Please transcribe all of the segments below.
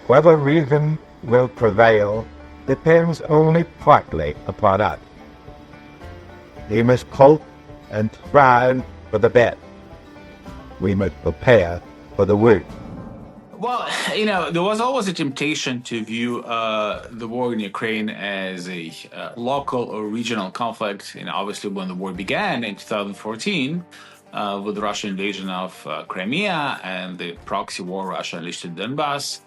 Whether reason will prevail depends only partly upon us. We must hope and strive for the best. We must prepare for the worst. Well, there was always a temptation to view the war in Ukraine as a local or regional conflict. Obviously, when the war began in 2014, with the Russian invasion of Crimea and the proxy war Russia unleashed in Donbass,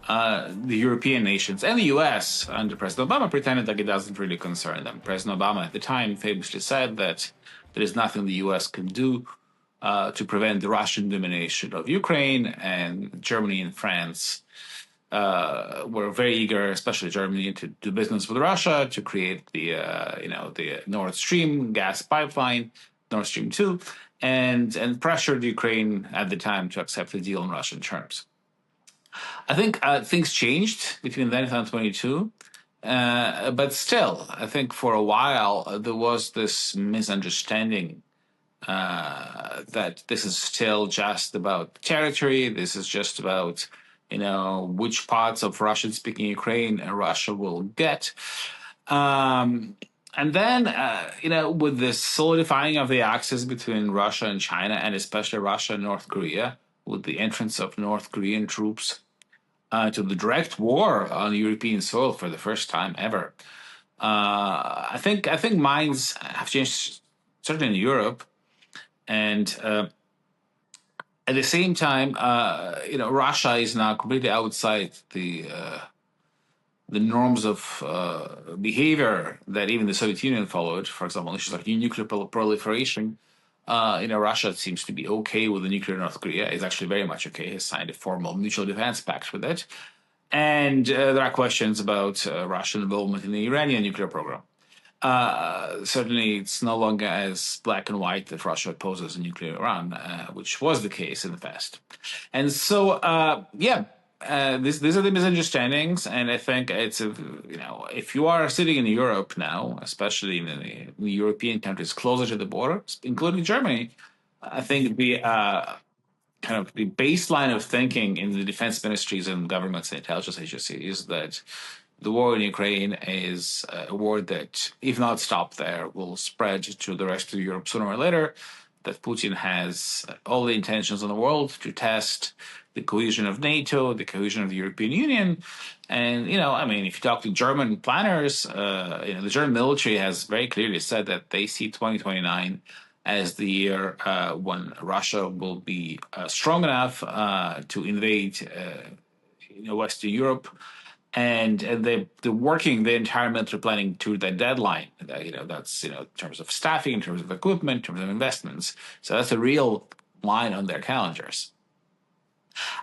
the European nations and the U.S. under President Obama pretended like it doesn't really concern them. President Obama at the time famously said that there is nothing the U.S. can do to prevent the Russian domination of Ukraine, and Germany and France were very eager, especially Germany, to do business with Russia to create the Nord Stream gas pipeline, Nord Stream 2, and pressured Ukraine at the time to accept the deal on Russian terms. I think things changed between then and 2022. But still, I think for a while there was this misunderstanding that this is still just about territory. This is just about, which parts of Russian-speaking Ukraine Russia will get. And then, with the solidifying of the axis between Russia and China, and especially Russia and North Korea, with the entrance of North Korean troops to the direct war on European soil for the first time ever, I think minds have changed, certainly in Europe. And at the same time, Russia is now completely outside the norms of behavior that even the Soviet Union followed. For example, issues like nuclear proliferation. Russia seems to be okay with the nuclear North Korea. It's actually very much okay. Has signed a formal mutual defense pact with it. And there are questions about Russian involvement in the Iranian nuclear program. Certainly, it's no longer as black and white that Russia opposes a nuclear Iran, which was the case in the past. And so, these are the misunderstandings. And I think if you are sitting in Europe now, especially in the European countries closer to the border, including Germany, I think the kind of the baseline of thinking in the defense ministries and governments and intelligence agencies is that the war in Ukraine is a war that, if not stopped there, will spread to the rest of Europe sooner or later, that Putin has all the intentions in the world to test the cohesion of NATO, the cohesion of the European Union. And, if you talk to German planners, the German military has very clearly said that they see 2029 as the year when Russia will be strong enough to invade Western Europe. And they're working the entire military planning to that deadline. That's in terms of staffing, in terms of equipment, in terms of investments. So that's a real line on their calendars.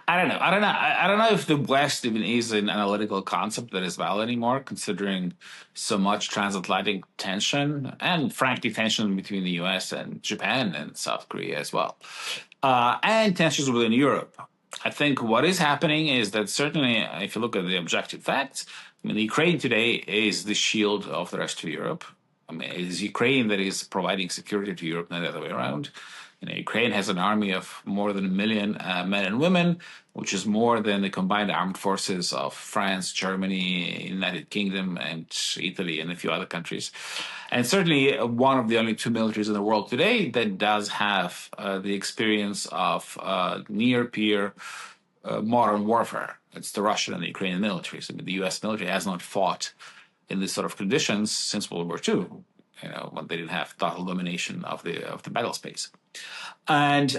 I don't know. I don't know if the West even is an analytical concept that is valid anymore, considering so much transatlantic tension and, frankly, tension between the U.S. and Japan and South Korea as well, and tensions within Europe. I think what is happening is that certainly, if you look at the objective facts, the Ukraine today is the shield of the rest of Europe. It is Ukraine that is providing security to Europe, not the other way around. Ukraine has an army of more than 1 million men and women, which is more than the combined armed forces of France, Germany, United Kingdom, and Italy, and a few other countries. And certainly one of the only two militaries in the world today that does have the experience of near-peer modern warfare. It's the Russian and the Ukrainian militaries. The U.S. military has not fought in this sort of conditions since World War II, when they didn't have total domination of the battle space. And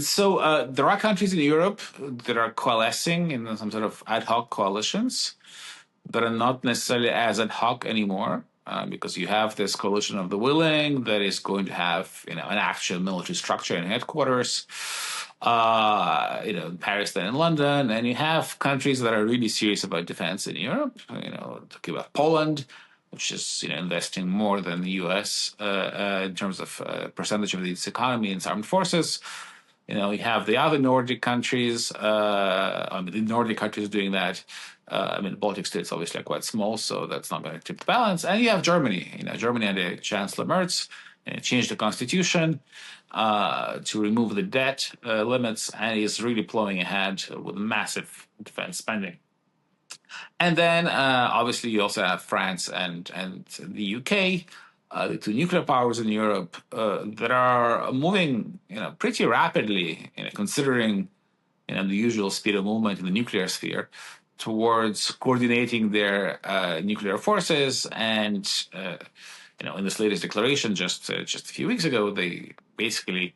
so there are countries in Europe that are coalescing in some sort of ad hoc coalitions that are not necessarily as ad hoc anymore, because you have this coalition of the willing that is going to have an actual military structure and headquarters, in Paris, then in London, and you have countries that are really serious about defense in Europe. Talking about Poland, which is investing more than the U.S. In terms of percentage of its economy in its armed forces. You have the other Nordic countries. The Nordic countries doing that. The Baltic states obviously are quite small, so that's not going to tip the balance. And you have Germany. Germany under Chancellor Merz changed the constitution to remove the debt limits, and is really plowing ahead with massive defense spending. And then, obviously, you also have France and the UK, the two nuclear powers in Europe that are moving, pretty rapidly, considering, the usual speed of movement in the nuclear sphere, towards coordinating their nuclear forces. And, in this latest declaration, just a few weeks ago, they basically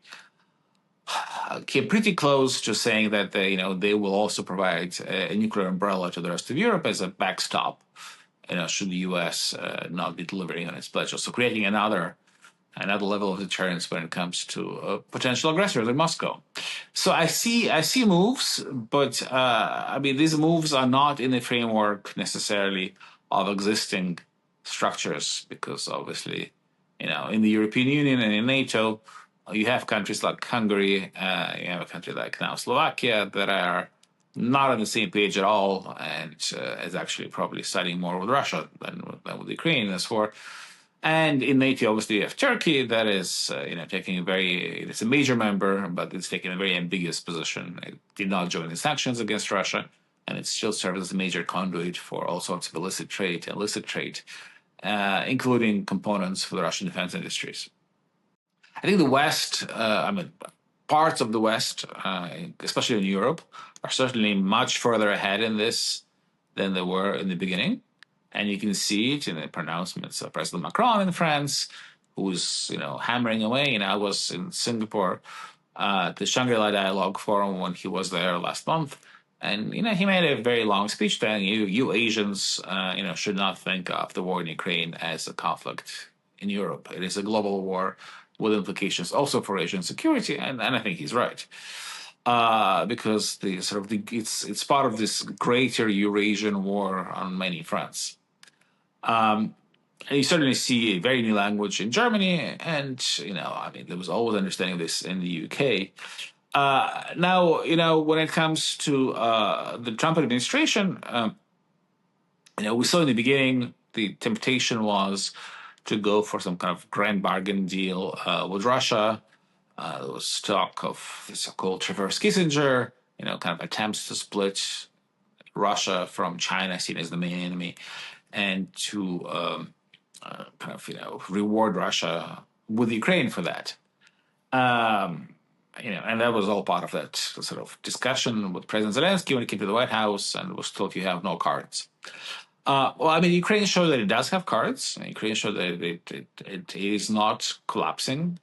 came pretty close to saying that they will also provide a nuclear umbrella to the rest of Europe as a backstop, should the U.S. not be delivering on its pledges. So creating another level of deterrence when it comes to potential aggressors in Moscow. So I see moves, but these moves are not in the framework necessarily of existing structures, because obviously, in the European Union and in NATO, you have countries like Hungary, you have a country like now Slovakia that are not on the same page at all, and is actually probably siding more with Russia than with Ukraine as for. And in NATO, obviously, you have Turkey that is, taking it's a major member, but it's taking a very ambiguous position. It did not join the sanctions against Russia, and it still serves as a major conduit for all sorts of illicit trade, including components for the Russian defense industries. I think the West, parts of the West, especially in Europe, are certainly much further ahead in this than they were in the beginning. And you can see it in the pronouncements of President Macron in France, who's, hammering away. I was in Singapore at the Shangri-La Dialogue Forum when he was there last month. And, he made a very long speech saying, you Asians, should not think of the war in Ukraine as a conflict in Europe. It is a global war with implications also for Asian security. And I think he's right. Because it's part of this greater Eurasian war on many fronts. And you certainly see a very new language in Germany, and there was always understanding of this in the UK. Now, when it comes to the Trump administration, we saw in the beginning the temptation was to go for some kind of grand bargain deal with Russia. There was talk of the so-called Reverse Kissinger, kind of attempts to split Russia from China, seen as the main enemy, and to reward Russia with Ukraine for that. And that was all part of that sort of discussion with President Zelensky when he came to the White House and was told you have no cards. Ukraine showed that it does have cards. Ukraine showed that it is not collapsing.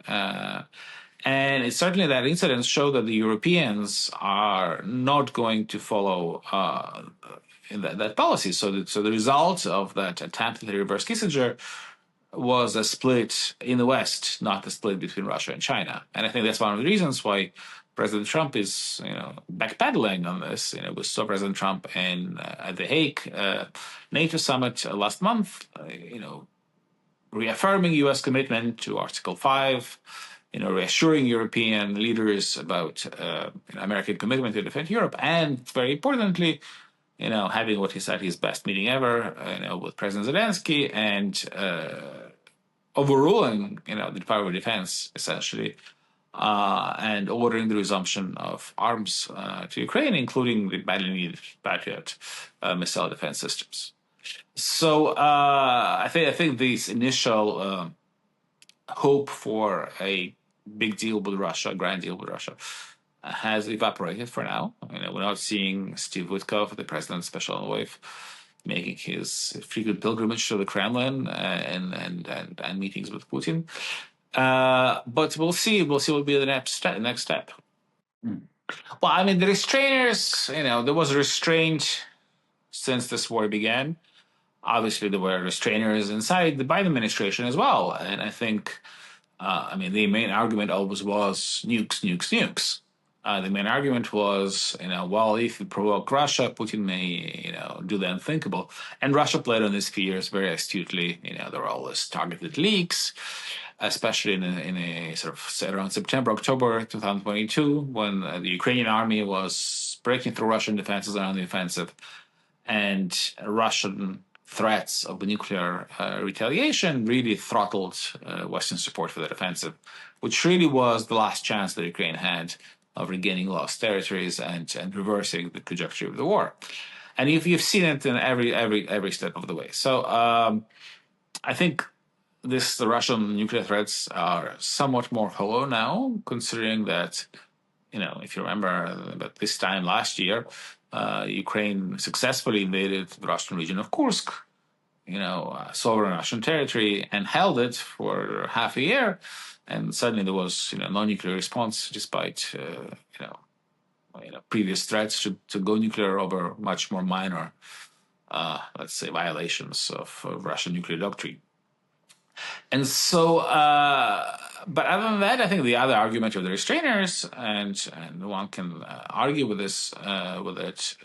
And it's certainly that incident showed that the Europeans are not going to follow in that policy. So the result of that attempt at the reverse Kissinger was a split in the West, not a split between Russia and China. And I think that's one of the reasons why President Trump is, backpedaling on this. We saw President Trump at the Hague NATO summit last month, reaffirming U.S. commitment to Article 5, reassuring European leaders about American commitment to defend Europe, and very importantly, having what he said his best meeting ever, with President Zelensky, and overruling, the Department of Defense essentially, and ordering the resumption of arms to Ukraine, including the badly needed Patriot missile defense systems. So I think this initial hope for a big deal with Russia, a grand deal with Russia, has evaporated for now. We're not seeing Steve Witkoff, the president's special envoy, making his frequent pilgrimage to the Kremlin and meetings with Putin. But we'll see. We'll see what will be the next step. Well, the restrainers, there was restraint since this war began. Obviously, there were restrainers inside the Biden administration as well. And I think, the main argument always was nukes, nukes, nukes. The main argument was, if you provoke Russia, Putin may, do the unthinkable. And Russia played on these fears very astutely. There were always targeted leaks, especially in a sort of around September, October 2022, when the Ukrainian army was breaking through Russian defenses on the offensive, and Russian threats of nuclear retaliation really throttled Western support for the offensive, which really was the last chance that Ukraine had of regaining lost territories and reversing the trajectory of the war. And you've seen it in every step of the way. So I think the Russian nuclear threats are somewhat more hollow now, considering that, if you remember, that this time last year, Ukraine successfully invaded the Russian region of Kursk, sovereign Russian territory, and held it for half a year. And suddenly there was, no nuclear response, despite, previous threats to go nuclear over much more minor, let's say, violations of Russian nuclear doctrine. And so, but other than that, I think the other argument of the restrainers, and one can argue with this, but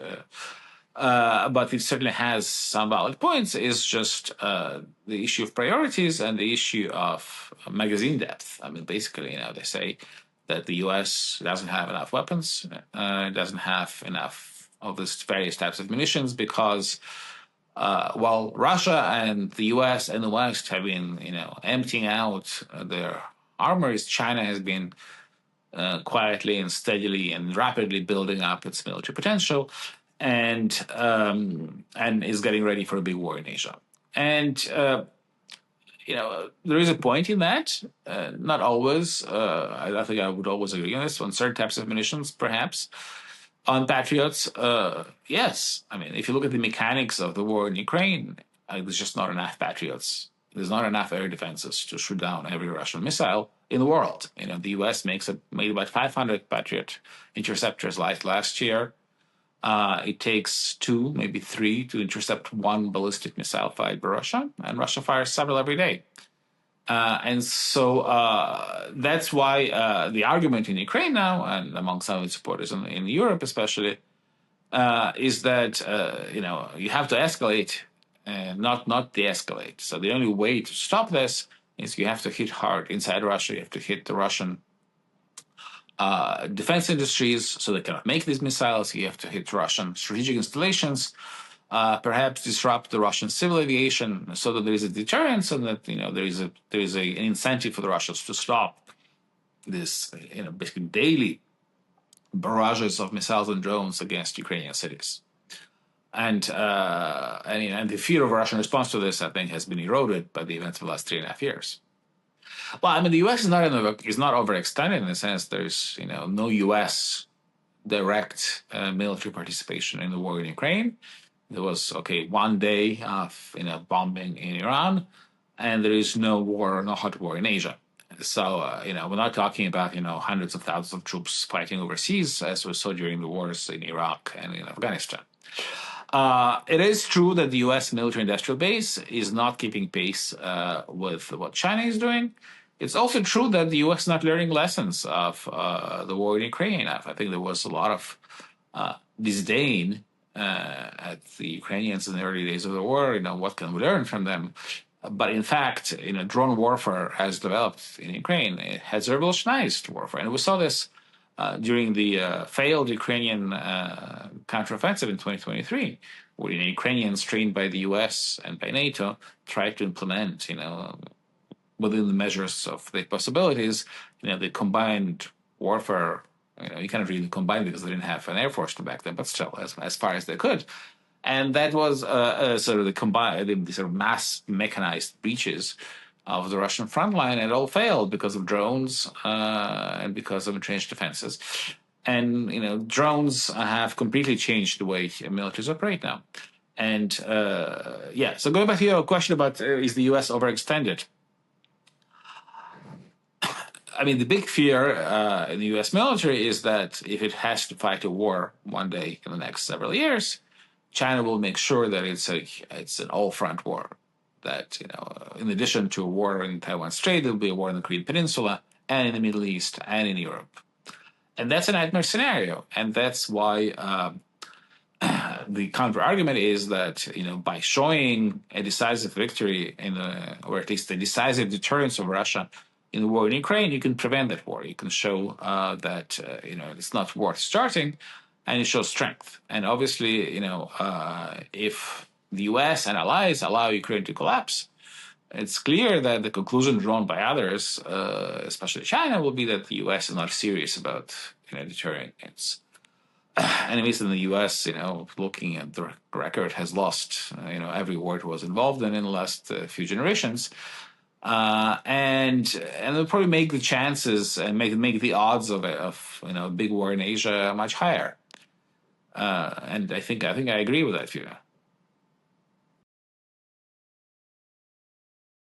it certainly has some valid points, is just the issue of priorities and the issue of magazine depth. I mean, basically, they say that the U.S. doesn't have enough weapons, doesn't have enough of these various types of munitions because while Russia and the U.S. and the West have been, emptying out their armories, China has been quietly and steadily and rapidly building up its military potential, and is getting ready for a big war in Asia. And there is a point in that. Not always. I think I would always agree on this. On certain types of munitions, perhaps. On Patriots, yes. I mean, if you look at the mechanics of the war in Ukraine, there's just not enough Patriots. There's not enough air defenses to shoot down every Russian missile in the world. The U.S. made about 500 Patriot interceptors last year. It takes 2, maybe 3 to intercept one ballistic missile fired by Russia, and Russia fires several every day. And so that's why the argument in Ukraine now, and among some of its supporters in Europe especially, is that you have to escalate and not de-escalate. So the only way to stop this is you have to hit hard inside Russia. You have to hit the Russian defense industries so they cannot make these missiles. You have to hit Russian strategic installations. Perhaps disrupt the Russian civil aviation so that there is a deterrence and that there is an incentive for the Russians to stop this basically daily barrages of missiles and drones against Ukrainian cities. And the fear of a Russian response to this, I think, has been eroded by the events of the last 3.5 years. Well, I mean, the U.S. is not overextended in the sense there's no U.S. direct military participation in the war in Ukraine. There was, one day of bombing in Iran, and there is no hot war in Asia. So, we're not talking about, hundreds of thousands of troops fighting overseas, as we saw during the wars in Iraq and in Afghanistan. It is true that the U.S. military-industrial base is not keeping pace with what China is doing. It's also true that the U.S. is not learning lessons of the war in Ukraine. I think there was a lot of disdain at the Ukrainians in the early days of the war. What can we learn from them? But in fact, drone warfare has developed in Ukraine. It has revolutionized warfare, and we saw this during the failed Ukrainian counteroffensive in 2023, where Ukrainians trained by the U.S. and by NATO tried to implement, within the measures of their possibilities, the combined warfare. You cannot really combine because they didn't have an air force to back them, but still, as far as they could. And that was sort of the sort of mass mechanized breaches of the Russian front line. And it all failed because of drones and because of entrenched defenses. And, drones have completely changed the way militaries operate now. And, so going back to your question about is the U.S. overextended? I mean, the big fear in the U.S. military is that if it has to fight a war one day in the next several years, China will make sure that it's an all-front war. That, in addition to a war in Taiwan Strait, there will be a war in the Korean Peninsula and in the Middle East and in Europe. And that's a nightmare scenario. And that's why the counter-argument is that, by showing a decisive victory or at least a decisive deterrence of Russia in the war in Ukraine, you can prevent that war. You can show that, it's not worth starting, and it shows strength. And obviously, if the U.S. and allies allow Ukraine to collapse, it's clear that the conclusion drawn by others, especially China, will be that the U.S. is not serious about deterring its enemies in the U.S. Looking at the record, has lost every war it was involved in the last few generations, and it'll probably make the chances and make the odds of a big war in Asia much higher. And I think I agree with that view.